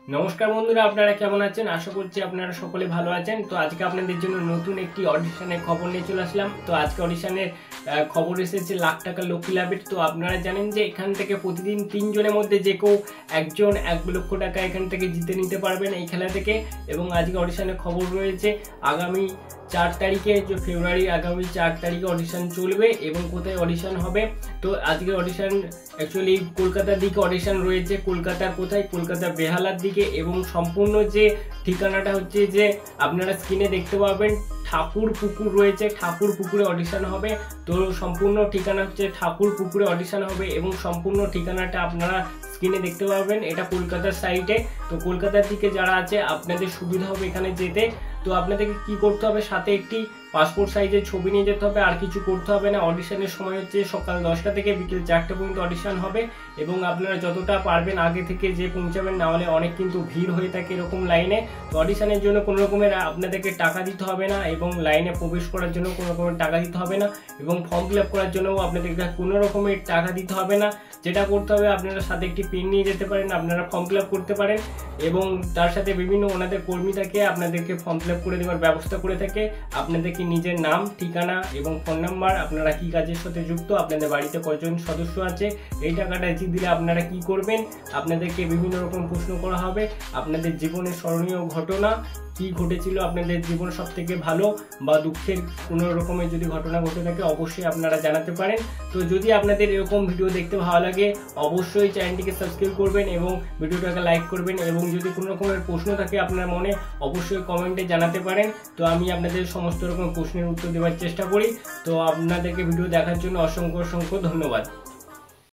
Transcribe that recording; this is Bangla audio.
নমস্কার বন্ধুরা, আপনারা কেমন আছেন? আশা করছি আপনারা সকলে ভালো আছেন। তো আজকে আপনাদের জন্য নতুন একটি অডিশনের খবর নিয়ে চলে আসলাম। তো আজকে অডিশনের খবর এসেছে লাখ টাকা লক্ষ্মী লাভের। তো আপনারা জানেন যে এখান থেকে প্রতিদিন 3 জনের মধ্যে যে কেউ একজন 1 লক্ষ টাকা এখান থেকে জিতে নিতে পারবেন এই খেলা থেকে। এবং আজকে অডিশনের খবর রয়েছে আগামী 4 তারিখে, যে ফেব্রুয়ারি আগামী 4 তারিখে অডিশন চলবে। এবং কোথায় অডিশন হবে? তো আজকে অডিশন অ্যাকচুয়ালি কলকাতার দিকে অডিশন রয়েছে। কলকাতার কোথায়? কলকাতার বেহালার দিকে। এবং সম্পূর্ণ যে ঠিকানাটা হচ্ছে যে আপনারা স্ক্রিনে দেখতে পাবেন, ঠাকুর পুকুর রয়েছে, ঠাকুর পুকুরে অডিশন হবে। তো সম্পূর্ণ ঠিকানা হচ্ছে ঠাকুর পুকুরে অডিশন হবে এবং সম্পূর্ণ ঠিকানাটা আপনারা স্ক্রিনে দেখতে পাবেন। এটা কলকাতার সাইটে। তো কলকাতার দিকে যারা আছে আপনাদের সুবিধা হবে এখানে যেতে। তো আপনাদেরকে কি করতে হবে? সাথে একটি পাসপোর্ট সাইজের ছবি নিয়ে যেতে হবে, আর কিছু করতে হবে না। অডিশনের সময় হচ্ছে সকাল 10টা থেকে বিকেল 4টে পর্যন্ত অডিশন হবে। এবং আপনারা যতটা পারবেন আগে থেকে যে পৌঁছাবেন, না হলে অনেক কিন্তু ভিড় হয়ে থাকে এরকম লাইনে। তো অডিশনের জন্য কোনো রকমের আপনাদেরকে টাকা দিতে হবে না, এবং লাইনে প্রবেশ করার জন্য কোনো রকমের টাকা দিতে হবে না, এবং ফর্ম ফিল আপ করার জন্যও আপনাদেরকে কোনো রকমের টাকা দিতে হবে না। যেটা করতে হবে, আপনারা সাথে একটি পেন নিয়ে যেতে পারেন, আপনারা ফর্ম ফিল আপ করতে পারেন। এবং তার সাথে বিভিন্ন ওনাদের কর্মী থাকে, আপনাদেরকে ফর্ম ফিল আপ করে দেওয়ার ব্যবস্থা করে থাকে। আপনাদেরকে নিজের নাম, ঠিকানা এবং ফোন নাম্বার, আপনারা কি কাজের সাথে যুক্ত, আপনাদের বাড়িতে কয়জন সদস্য আছে, এই টাকাটা দিলে আপনারা কি করবেন, আপনাদেরকে বিভিন্ন রকম প্রশ্ন করা হবে। আপনাদের জীবনের স্মরণীয় ঘটনা কি ঘটেছিল, আপনাদের জীবন সব থেকে ভালো বা দুঃখের কোনো রকমের যদি ঘটনা ঘটে থাকে অবশ্যই আপনারা জানাতে পারেন। তো যদি আপনাদের এরকম ভিডিও দেখতে ভালো লাগে অবশ্যই চ্যানেলটিকে সাবস্ক্রাইব করবেন এবং ভিডিওটাকে লাইক করবেন। এবং যদি কোনো রকমের প্রশ্ন থাকে আপনার মনে অবশ্যই কমেন্টে জানাতে পারেন। তো আমি আপনাদের সমস্ত রকম প্রশ্নের উত্তর দেওয়ার চেষ্টা করি। তো আপনাদেরকে ভিডিও দেখার জন্য অসংখ্য ধন্যবাদ।